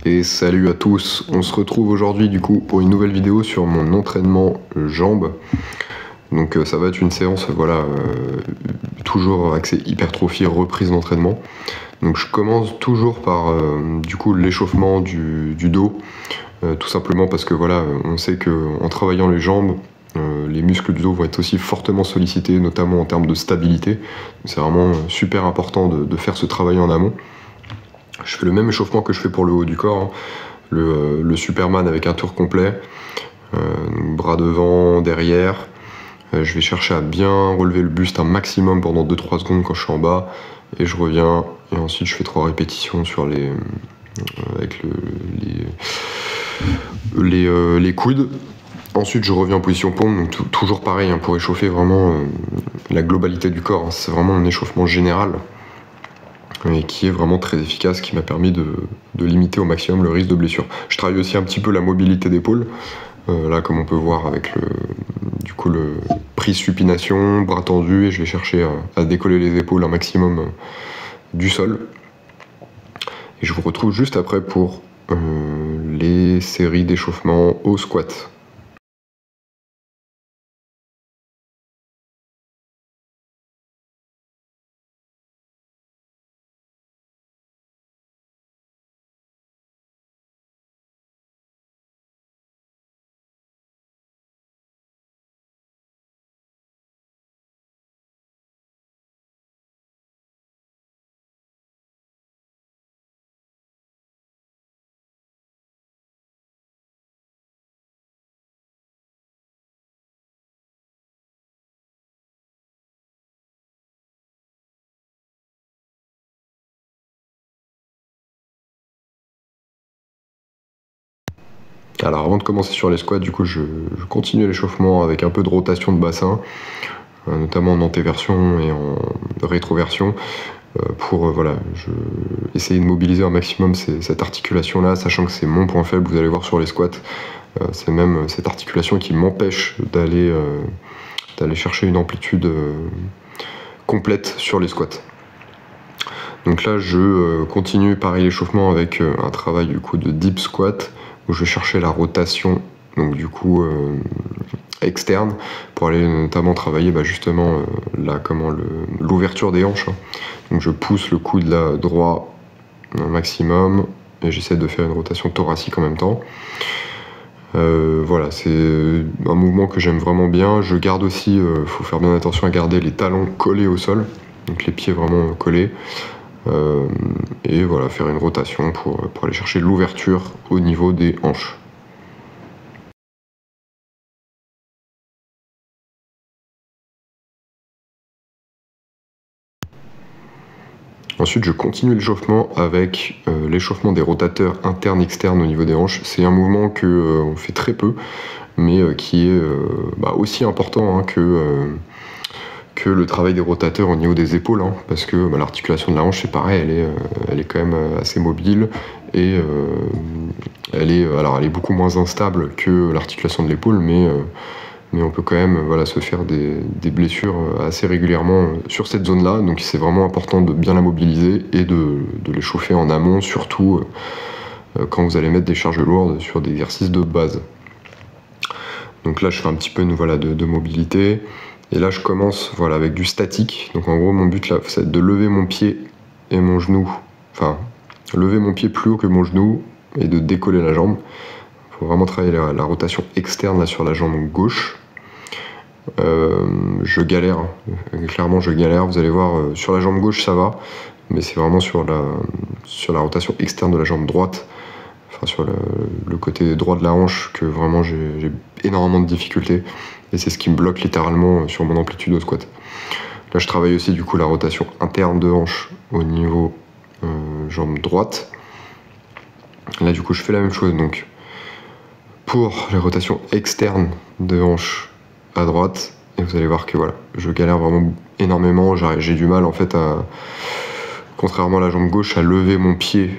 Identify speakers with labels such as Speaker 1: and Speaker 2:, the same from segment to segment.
Speaker 1: Et salut à tous, on se retrouve aujourd'hui du coup pour une nouvelle vidéo sur mon entraînement jambes. Donc ça va être une séance toujours axée hypertrophie, reprise d'entraînement. Donc je commence toujours par du coup l'échauffement du dos, tout simplement parce que on sait qu'en travaillant les jambes, les muscles du dos vont être aussi fortement sollicités, notamment en termes de stabilité. C'est vraiment super important de faire ce travail en amont. Je fais le même échauffement que je fais pour le haut du corps, hein. Le Superman avec un tour complet, bras devant, derrière. Je vais chercher à bien relever le buste un maximum pendant 2-3 secondes quand je suis en bas, et je reviens, et ensuite je fais 3 répétitions sur avec les coudes. Ensuite je reviens en position pompe, donc toujours pareil, hein, pour échauffer vraiment la globalité du corps, hein. C'est vraiment un échauffement général et qui est vraiment très efficace, qui m'a permis de limiter au maximum le risque de blessure. Je travaille aussi un petit peu la mobilité d'épaule, là comme on peut voir avec le prise supination, bras tendu, et je vais chercher à décoller les épaules un maximum du sol. Et je vous retrouve juste après pour les séries d'échauffement au squat. Alors avant de commencer sur les squats, du coup je continue l'échauffement avec un peu de rotation de bassin, notamment en antéversion et en rétroversion, pour essayer de mobiliser un maximum cette articulation là, sachant que c'est mon point faible. Vous allez voir sur les squats, c'est même cette articulation qui m'empêche d'aller chercher une amplitude complète sur les squats. Donc là je continue pareil l'échauffement avec un travail du coup de deep squat, où je vais chercher la rotation, donc du coup externe, pour aller notamment travailler justement l'ouverture des hanches, hein. Donc je pousse le coude là droit un maximum, et j'essaie de faire une rotation thoracique en même temps. Voilà, c'est un mouvement que j'aime vraiment bien. Je garde aussi, faut faire bien attention à garder les talons collés au sol, donc les pieds vraiment collés. Et voilà, faire une rotation pour aller chercher l'ouverture au niveau des hanches. Ensuite, je continue l'échauffement avec l'échauffement des rotateurs internes-externes au niveau des hanches. C'est un mouvement que on fait très peu, mais qui est aussi important, hein, que le travail des rotateurs au niveau des épaules, hein, parce que l'articulation de la hanche, c'est pareil, elle est quand même assez mobile, et elle est beaucoup moins instable que l'articulation de l'épaule, mais on peut quand même se faire des blessures assez régulièrement sur cette zone-là. Donc c'est vraiment important de bien la mobiliser et de l'échauffer en amont, surtout quand vous allez mettre des charges lourdes sur des exercices de base. Donc là je fais un petit peu de mobilité, et là je commence avec du statique. Donc en gros mon but là, c'est de lever mon pied et mon genou, enfin lever mon pied plus haut que mon genou et de décoller la jambe. Il faut vraiment travailler la rotation externe là sur la jambe gauche. Je galère, clairement je galère, vous allez voir, sur la jambe gauche ça va, mais c'est vraiment sur la rotation externe de la jambe droite, enfin sur le côté droit de la hanche, que vraiment j'ai énormément de difficultés, et c'est ce qui me bloque littéralement sur mon amplitude au squat. Là je travaille aussi du coup la rotation interne de hanche au niveau jambe droite. Là du coup je fais la même chose, donc pour les rotations externes de hanche à droite, et vous allez voir que je galère vraiment énormément. J'ai du mal en fait contrairement à la jambe gauche, à lever mon pied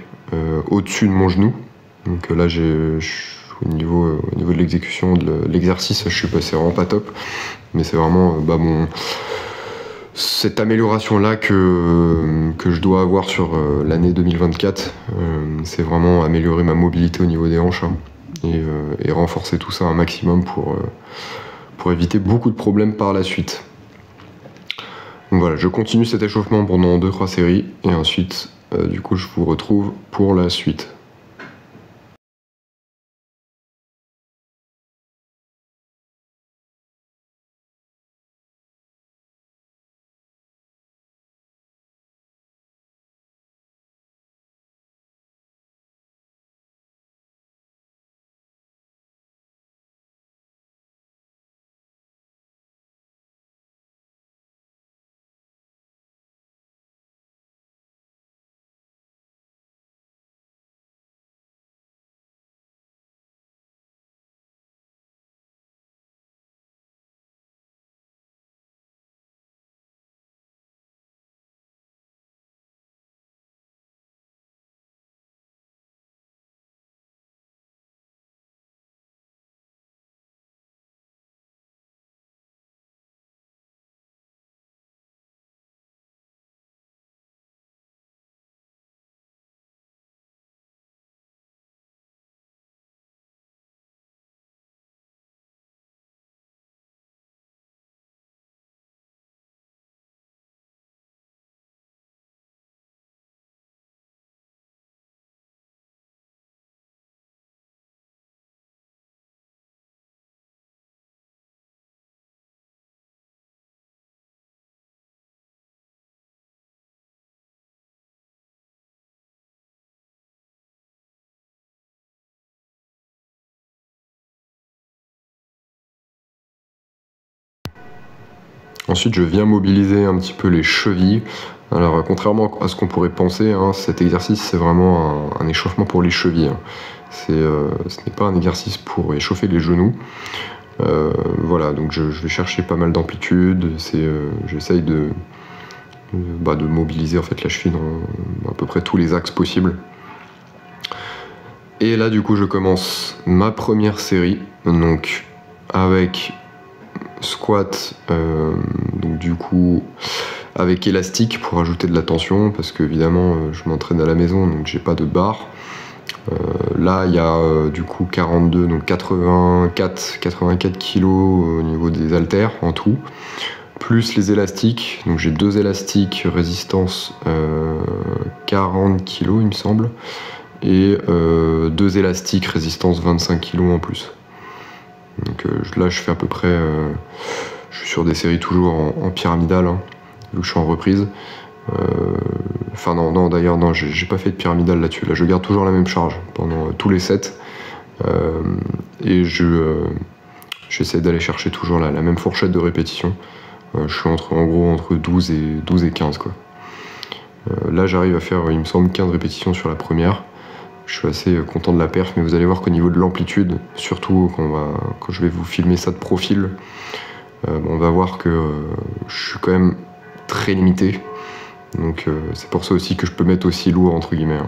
Speaker 1: au-dessus de mon genou. Donc là au niveau de l'exécution de l'exercice, je suis passé vraiment pas top, mais c'est vraiment cette amélioration-là que je dois avoir sur l'année 2024. C'est vraiment améliorer ma mobilité au niveau des hanches, hein, et renforcer tout ça un maximum pour éviter beaucoup de problèmes par la suite. Donc voilà, je continue cet échauffement pendant 2-3 séries et ensuite du coup je vous retrouve pour la suite. Ensuite, je viens mobiliser un petit peu les chevilles. Alors, contrairement à ce qu'on pourrait penser, hein, cet exercice, c'est vraiment un échauffement pour les chevilles. Hein. Ce n'est pas un exercice pour échauffer les genoux. Voilà, donc je vais chercher pas mal d'amplitude. J'essaye de mobiliser en fait la cheville dans à peu près tous les axes possibles. Et là, du coup, je commence ma première série, donc avec squat, donc du coup avec élastique pour ajouter de la tension, parce que évidemment je m'entraîne à la maison, donc j'ai pas de barre. Là il y a du coup 42, donc 84 kg au niveau des haltères en tout, plus les élastiques. Donc j'ai 2 élastiques résistance 40 kg il me semble, et 2 élastiques résistance 25 kg en plus. Donc là je fais à peu près, je suis sur des séries toujours en pyramidale, hein, vu que je suis en reprise. Enfin non d'ailleurs non, j'ai pas fait de pyramidale là-dessus. Là je garde toujours la même charge pendant tous les sets, et j'essaie d'aller chercher toujours la même fourchette de répétition. Je suis en gros entre 12 et 15 quoi. Là j'arrive à faire, il me semble, 15 répétitions sur la première. Je suis assez content de la perf, mais vous allez voir qu'au niveau de l'amplitude, surtout quand je vais vous filmer ça de profil, on va voir que je suis quand même très limité. Donc c'est pour ça aussi que je peux mettre aussi lourd entre guillemets,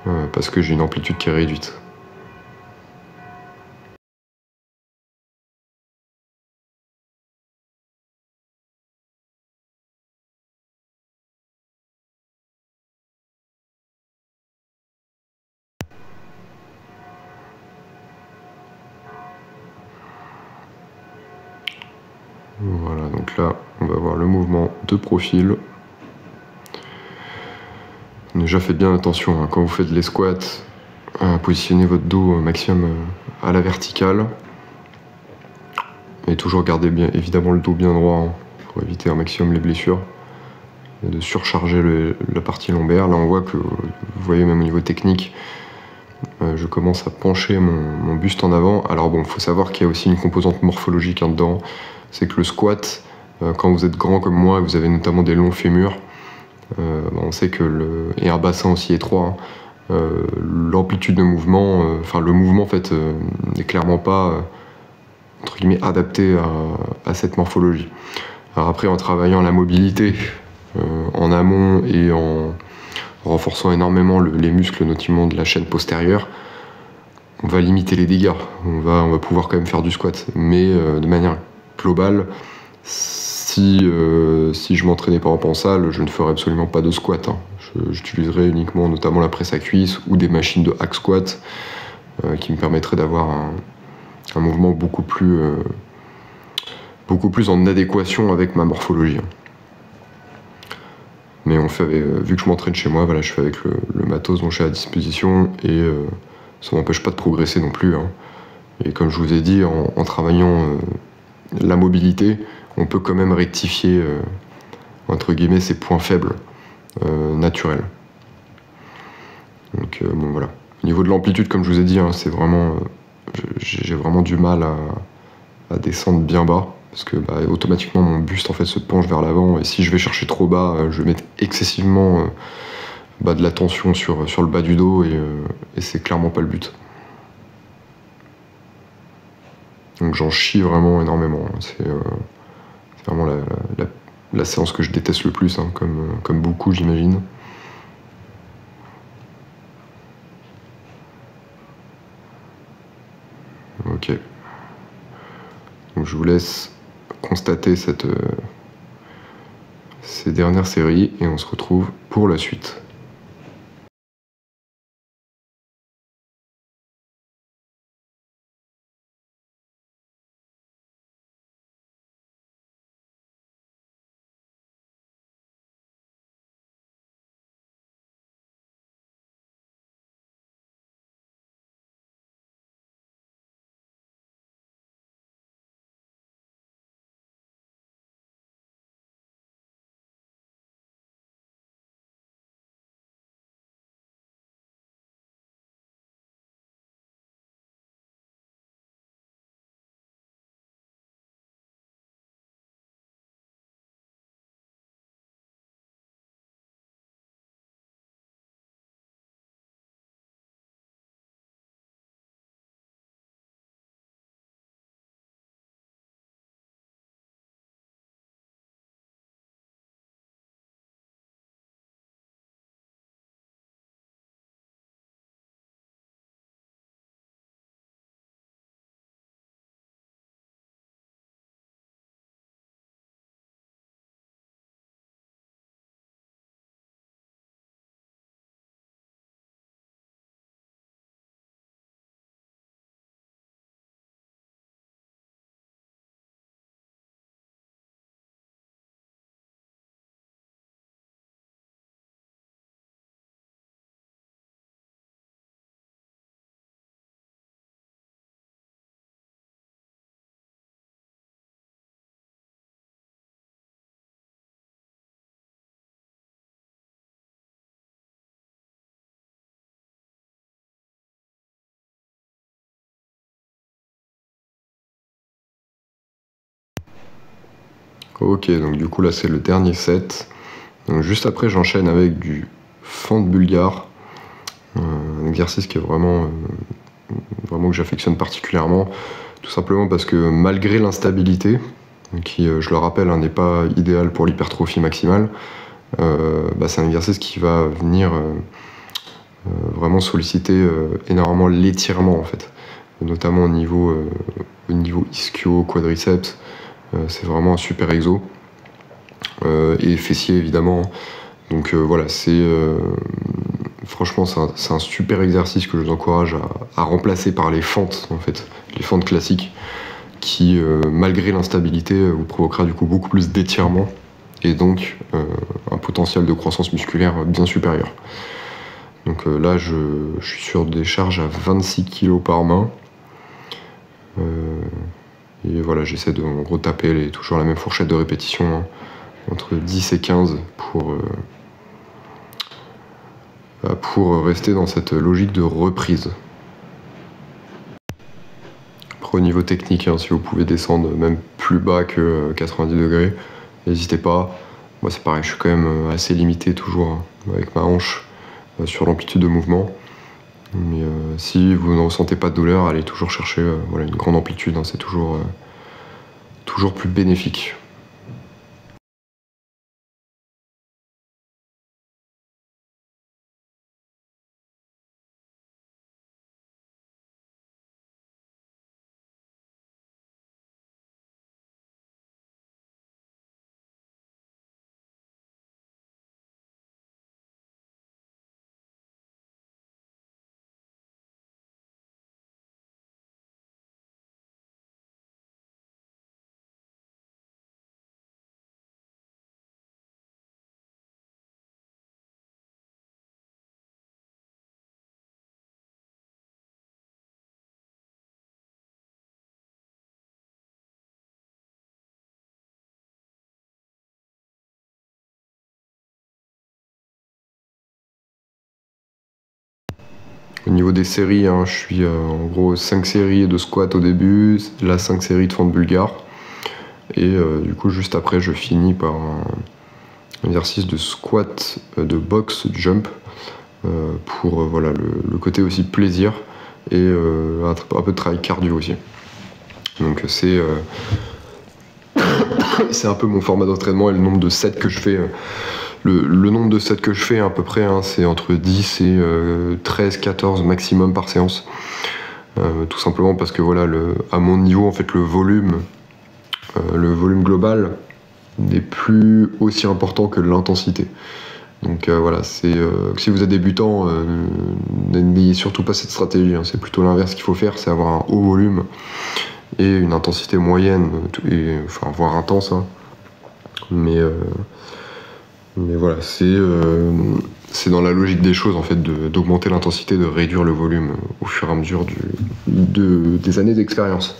Speaker 1: hein, parce que j'ai une amplitude qui est réduite. Voilà, donc là on va voir le mouvement de profil. Déjà faites bien attention, hein, quand vous faites les squats, positionnez votre dos au maximum à la verticale. Et toujours garder bien évidemment le dos bien droit, hein, pour éviter un maximum les blessures. Et de surcharger la partie lombaire. Là on voit que, vous voyez même au niveau technique, je commence à pencher mon buste en avant. Alors bon, il faut savoir qu'il y a aussi une composante morphologique hein, dedans. C'est que le squat, quand vous êtes grand comme moi, vous avez notamment des longs fémurs, on sait que et un bassin aussi étroit, hein, l'amplitude de mouvement, enfin le mouvement en fait n'est clairement pas entre guillemets adapté à cette morphologie. Alors après, en travaillant la mobilité en amont et en renforçant énormément les muscles, notamment de la chaîne postérieure, on va limiter les dégâts. On va pouvoir quand même faire du squat, mais de manière globale, Si je m'entraînais par exemple en salle, je ne ferais absolument pas de squat, hein. J'utiliserais uniquement notamment la presse à cuisse ou des machines de hack squat qui me permettraient d'avoir un mouvement beaucoup plus en adéquation avec ma morphologie. Mais on fait vu que je m'entraîne chez moi, voilà, je fais avec le matos dont j'ai à disposition et ça m'empêche pas de progresser non plus, hein. Et comme je vous ai dit, en travaillant la mobilité, on peut quand même rectifier entre guillemets ses points faibles naturels. Donc bon voilà. Au niveau de l'amplitude, comme je vous ai dit, hein, c'est vraiment, j'ai vraiment du mal à descendre bien bas parce que automatiquement mon buste en fait se penche vers l'avant et si je vais chercher trop bas, je vais mettre excessivement de la tension sur le bas du dos et c'est clairement pas le but. Donc j'en chie vraiment énormément. C'est vraiment la séance que je déteste le plus, hein, comme beaucoup j'imagine. Ok. Donc je vous laisse constater ces dernières séries et on se retrouve pour la suite. Ok, donc du coup là c'est le dernier set. Donc juste après j'enchaîne avec du fente bulgare, un exercice qui est vraiment que j'affectionne particulièrement, tout simplement parce que malgré l'instabilité, qui je le rappelle n'est pas idéal pour l'hypertrophie maximale, c'est un exercice qui va venir vraiment solliciter énormément l'étirement en fait, notamment au niveau ischio, quadriceps. C'est vraiment un super exo. Et fessier évidemment. Donc voilà, franchement c'est un super exercice que je vous encourage à remplacer par les fentes en fait, les fentes classiques qui malgré l'instabilité vous provoquera du coup beaucoup plus d'étirement et donc un potentiel de croissance musculaire bien supérieur. Donc là je suis sur des charges à 26 kg par main. Et voilà, j'essaie de en gros taper toujours la même fourchette de répétition, hein, entre 10 et 15 pour rester dans cette logique de reprise. Après au niveau technique, hein, si vous pouvez descendre même plus bas que 90 degrés, n'hésitez pas. Moi c'est pareil, je suis quand même assez limité toujours, hein, avec ma hanche sur l'amplitude de mouvement. Mais si vous ne ressentez pas de douleur, allez toujours chercher voilà, une grande amplitude, hein, c'est toujours plus bénéfique. Au niveau des séries, hein, je suis en gros 5 séries de squat au début, là 5 séries de fente bulgare. Et du coup, juste après, je finis par un exercice de squat, de box jump, pour voilà, le côté aussi plaisir et un peu de travail cardio aussi. Donc c'est un peu mon format d'entraînement et le nombre de sets que je fais. Le nombre de sets que je fais à peu près, hein, c'est entre 10 et 13, 14 maximum par séance. Tout simplement parce que voilà, à mon niveau, en fait, le volume global n'est plus aussi important que l'intensité. Donc voilà, si vous êtes débutant, n'ayez surtout pas cette stratégie, hein. C'est plutôt l'inverse qu'il faut faire, c'est avoir un haut volume et une intensité moyenne, enfin voire intense, hein. Mais voilà, c'est dans la logique des choses en fait d'augmenter l'intensité, de réduire le volume au fur et à mesure des années d'expérience.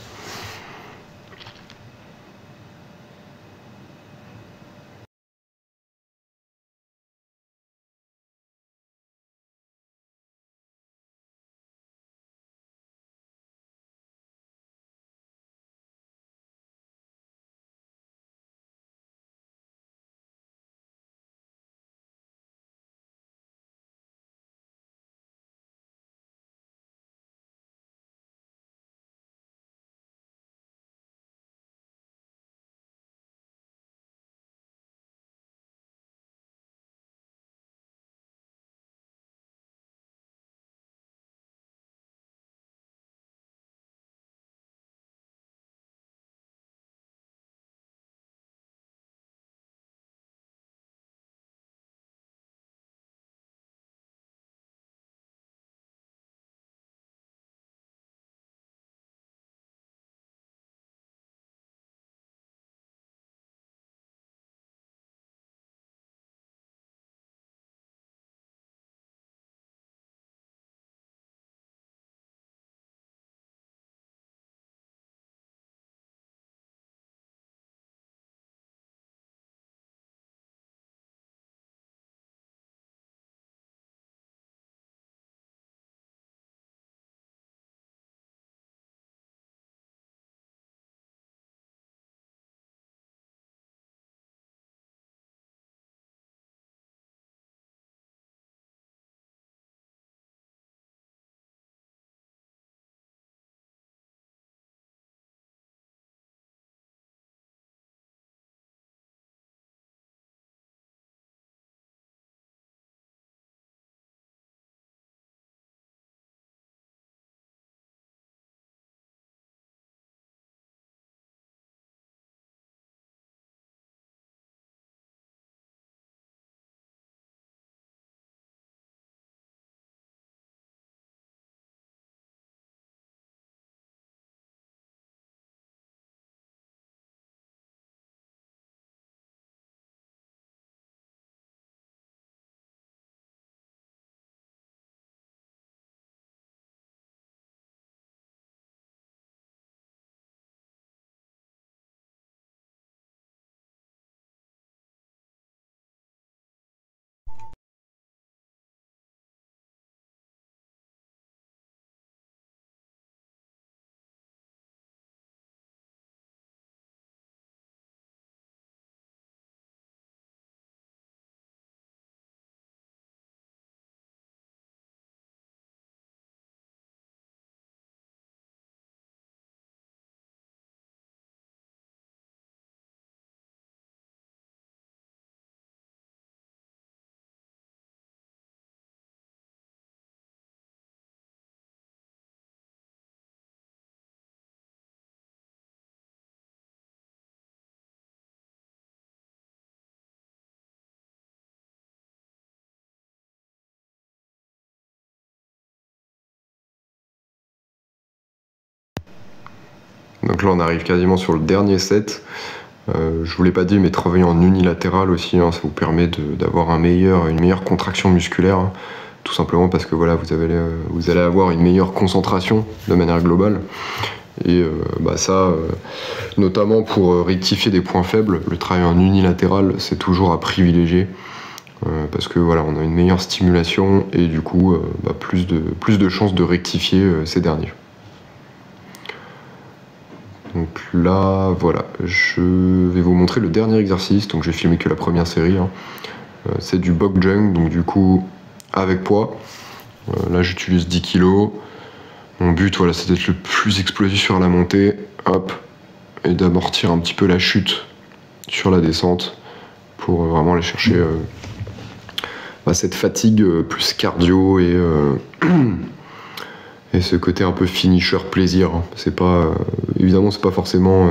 Speaker 1: Donc là on arrive quasiment sur le dernier set. Je vous l'ai pas dit, mais travailler en unilatéral aussi, hein, ça vous permet d'avoir une meilleure contraction musculaire, hein, tout simplement parce que voilà, vous allez avoir une meilleure concentration de manière globale. Et notamment pour rectifier des points faibles, le travail en unilatéral, c'est toujours à privilégier. parce que voilà, on a une meilleure stimulation et du coup plus de chances de rectifier ces derniers. Donc là, voilà, je vais vous montrer le dernier exercice. Donc j'ai filmé que la première série, hein. C'est du box jump, donc du coup avec poids. Là j'utilise 10 kg. Mon but, voilà, c'est d'être le plus explosif sur la montée, hop, et d'amortir un petit peu la chute sur la descente pour vraiment aller chercher cette fatigue plus cardio et ce côté un peu finisher plaisir. C'est pas évidemment c'est pas forcément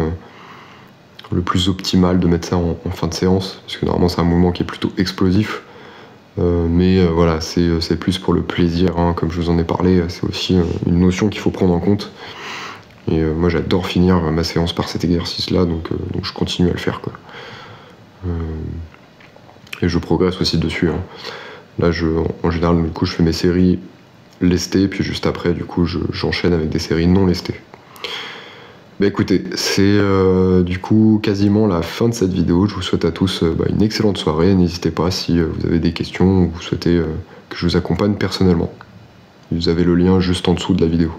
Speaker 1: le plus optimal de mettre ça en fin de séance, parce que normalement c'est un mouvement qui est plutôt explosif. Mais voilà, c'est plus pour le plaisir, hein, comme je vous en ai parlé, c'est aussi une notion qu'il faut prendre en compte. Et moi j'adore finir ma séance par cet exercice-là, donc je continue à le faire, quoi. Et je progresse aussi dessus, hein. Là, en général, du coup, je fais mes séries lestées, puis juste après, du coup, j'enchaîne avec des séries non lestées. Bah écoutez, c'est du coup quasiment la fin de cette vidéo. Je vous souhaite à tous une excellente soirée. N'hésitez pas si vous avez des questions ou vous souhaitez que je vous accompagne personnellement. Vous avez le lien juste en dessous de la vidéo.